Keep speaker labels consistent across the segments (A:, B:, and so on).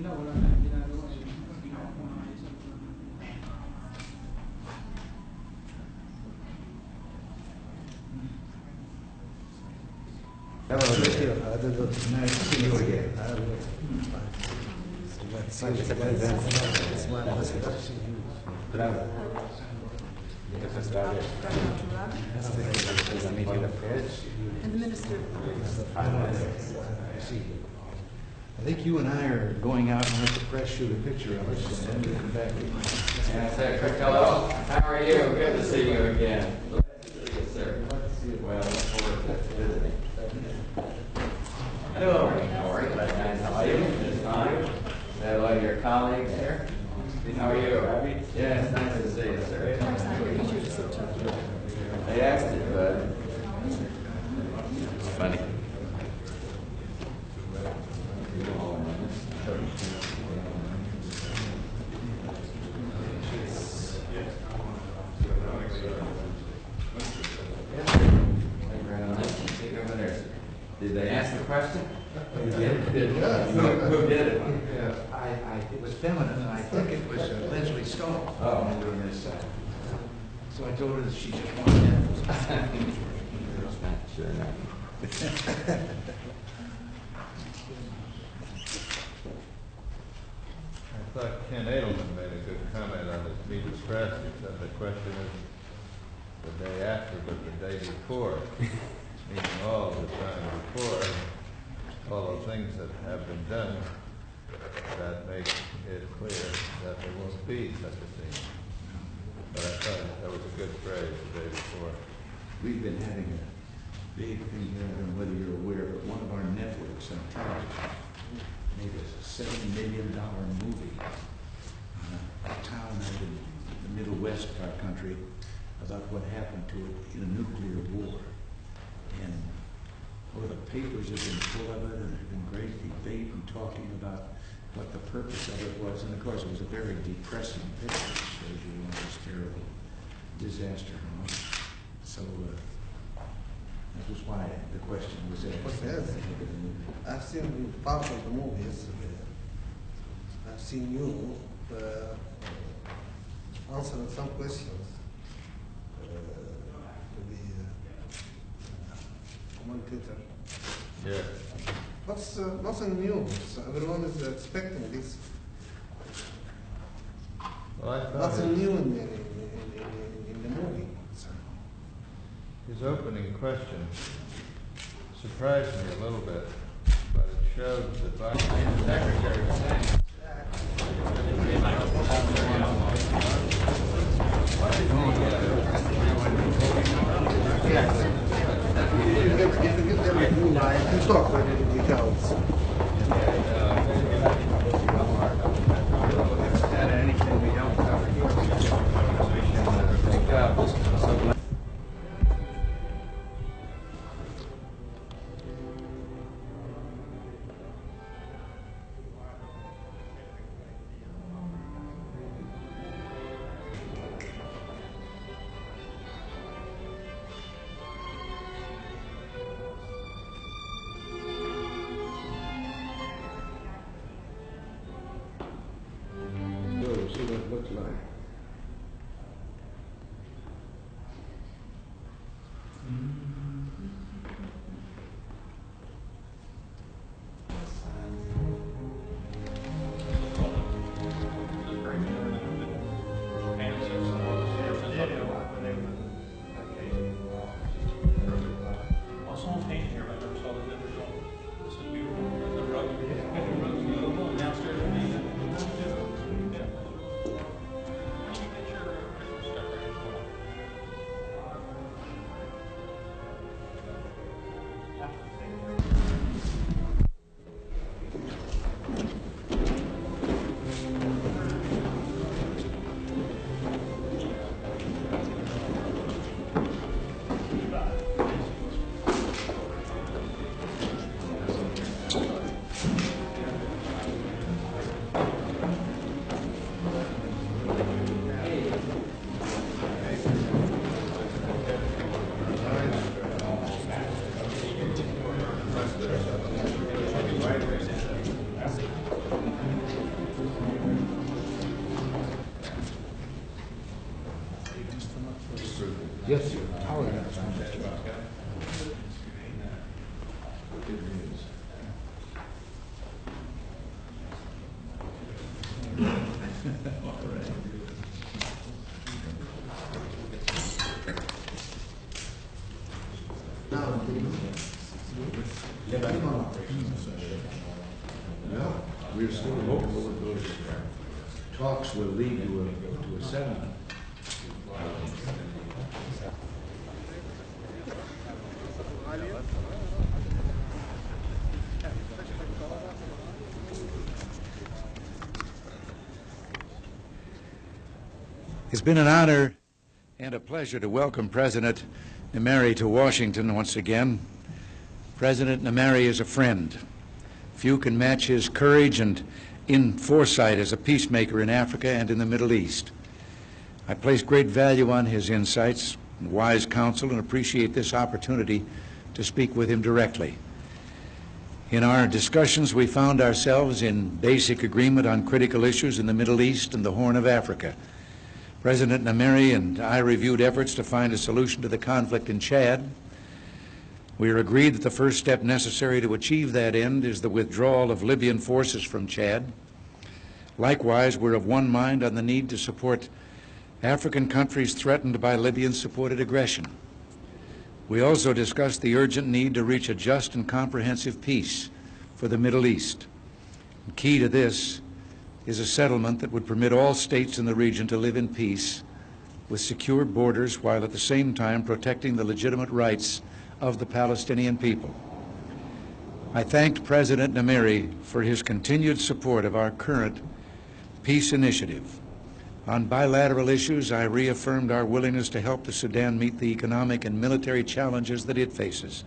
A: Nice to see you again.
B: And the minister.
A: I think you and I are going out and let the press shoot a picture of us, and then we come back.
C: Yeah, say a quick hello. How are you? Good to see you again. Yes, sir. Well, look forward to visiting. Hello. How are you? Nice to see you. It's fine. Say hello to your colleagues there. How are you? Yeah, it's nice to see you, sir. They asked it, but it's funny. Did they ask the question?
A: Who did it?
C: Who did it?
A: It was feminine, and I think it was Leslie Stone.
C: Oh.
A: Doing this side. So I told her that she just wanted that.
C: Sure enough.
D: I thought Ken Edelman made a good comment on his Meet the Press. He said the question isn't the day after, but the day before. Meaning all the time before, all the things that have been done that make it clear that there won't be such a thing. But I thought that was a good phrase the day before.
A: We've been having a big thing here, I don't know whether you're aware, but one of our networks on television made a $7 million movie on a town out in the Middle West of our country about what happened to it in a nuclear war. And the papers have been full of it, and there's been great debate and talking about what the purpose of it was. And of course, it was a very depressing picture. It shows you this terrible disaster. So that was why the question was asked.
E: Yes. I've seen part of the movie yesterday. I've seen you answering some questions. Commentator.
D: Yeah.
E: What's in the news? Everyone is expecting this.
D: Well, I thought
E: What's new in the movie?
D: his opening question surprised me a little bit, but it showed that Vice Secretary saying
E: You talk about the details.
C: Anything we don't cover here, we can pick up.
A: Yes, sir. Tolerance. Good news. All right. No, we're still hopeful that those talks will lead to a settlement. It's been an honor and a pleasure to welcome President Nameri to Washington once again. President Nameri is a friend. Few can match his courage and foresight as a peacemaker in Africa and in the Middle East. I place great value on his insights and wise counsel and appreciate this opportunity to speak with him directly. In our discussions, we found ourselves in basic agreement on critical issues in the Middle East and the Horn of Africa. President Nameri and I reviewed efforts to find a solution to the conflict in Chad. We are agreed that the first step necessary to achieve that end is the withdrawal of Libyan forces from Chad. Likewise, we're of one mind on the need to support African countries threatened by Libyan-supported aggression. We also discussed the urgent need to reach a just and comprehensive peace for the Middle East. And key to this is a settlement that would permit all states in the region to live in peace with secure borders while at the same time protecting the legitimate rights of the Palestinian people. I thanked President Nameri for his continued support of our current peace initiative. On bilateral issues, I reaffirmed our willingness to help the Sudan meet the economic and military challenges that it faces.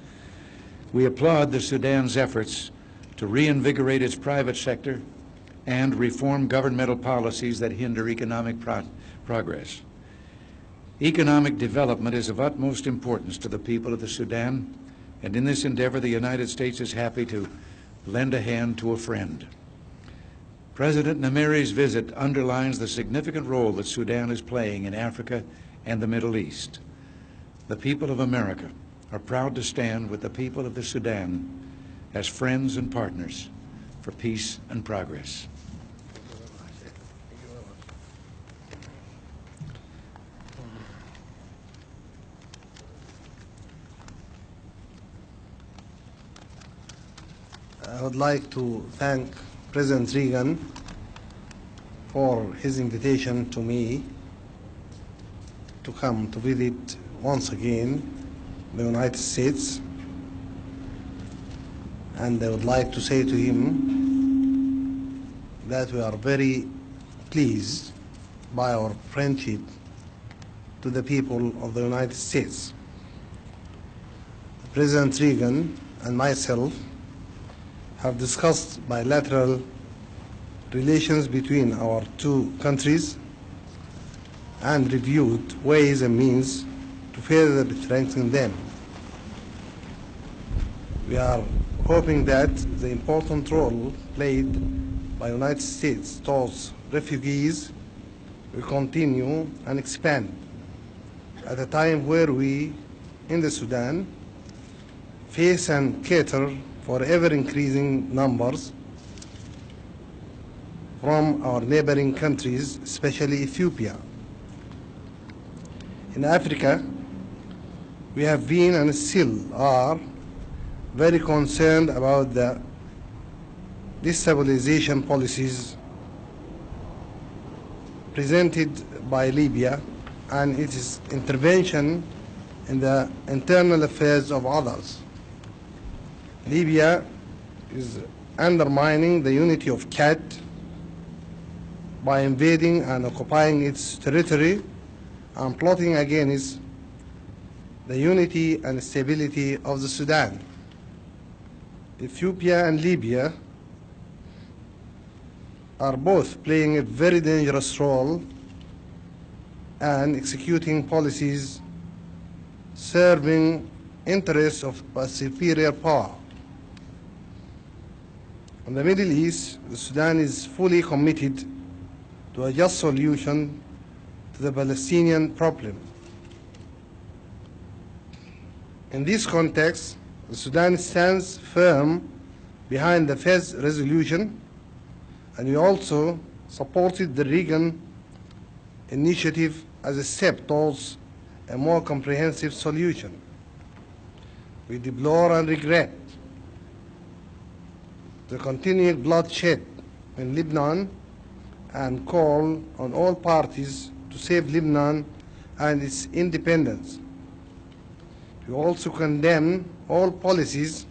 A: We applaud the Sudan's efforts to reinvigorate its private sector and reform governmental policies that hinder economic progress. Economic development is of utmost importance to the people of the Sudan, and in this endeavor, the United States is happy to lend a hand to a friend. President Nameri's visit underlines the significant role that Sudan is playing in Africa and the Middle East. The people of America are proud to stand with the people of the Sudan as friends and partners for peace and progress.
E: I would like to thank President Reagan for his invitation to me to come to visit once again the United States. And I would like to say to him that we are very pleased by our friendship to the people of the United States. President Reagan and myself have discussed bilateral relations between our two countries and reviewed ways and means to further strengthen them. We are hoping that the important role played by the United States towards refugees will continue and expand at a time where we, in the Sudan, face and cater for ever-increasing numbers from our neighboring countries, especially Ethiopia. In Africa, we have been and still are very concerned about the destabilization policies presented by Libya and its intervention in the internal affairs of others. Libya is undermining the unity of Chad by invading and occupying its territory and plotting against the unity and stability of the Sudan. Ethiopia and Libya are both playing a very dangerous role and executing policies serving interests of a superior power. In the Middle East, the Sudan is fully committed to a just solution to the Palestinian problem. In this context, Sudan stands firm behind the Fez resolution, and we also supported the Reagan initiative as a step towards a more comprehensive solution. We deplore and regret the continued bloodshed in Lebanon and call on all parties to save Lebanon and its independence. We also condemn all policies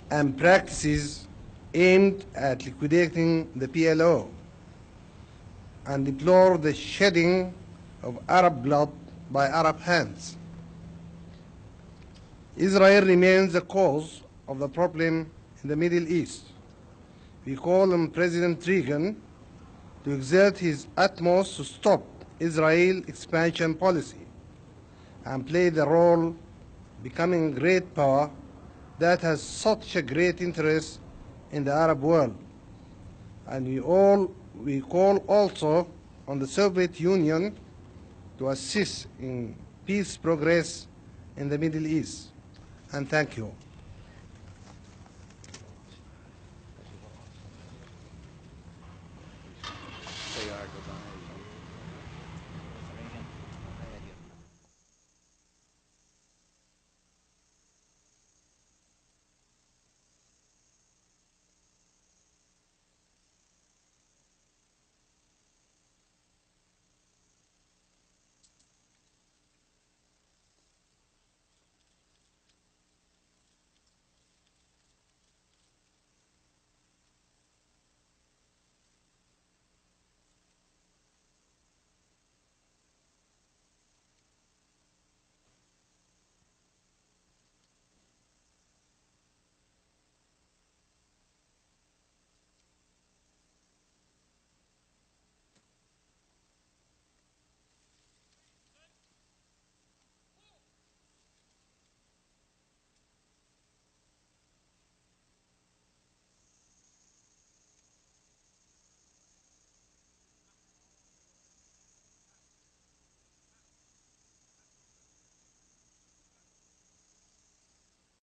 E: and practices aimed at liquidating the PLO and deplore the shedding of Arab blood by Arab hands. Israel remains the cause of the problem in the Middle East. We call on President Reagan to exert his utmost to stop Israel's expansion policy and play the role becoming a great power that has such a great interest in the Arab world. And we call also on the Soviet Union to assist in peace progress in the Middle East. And thank you.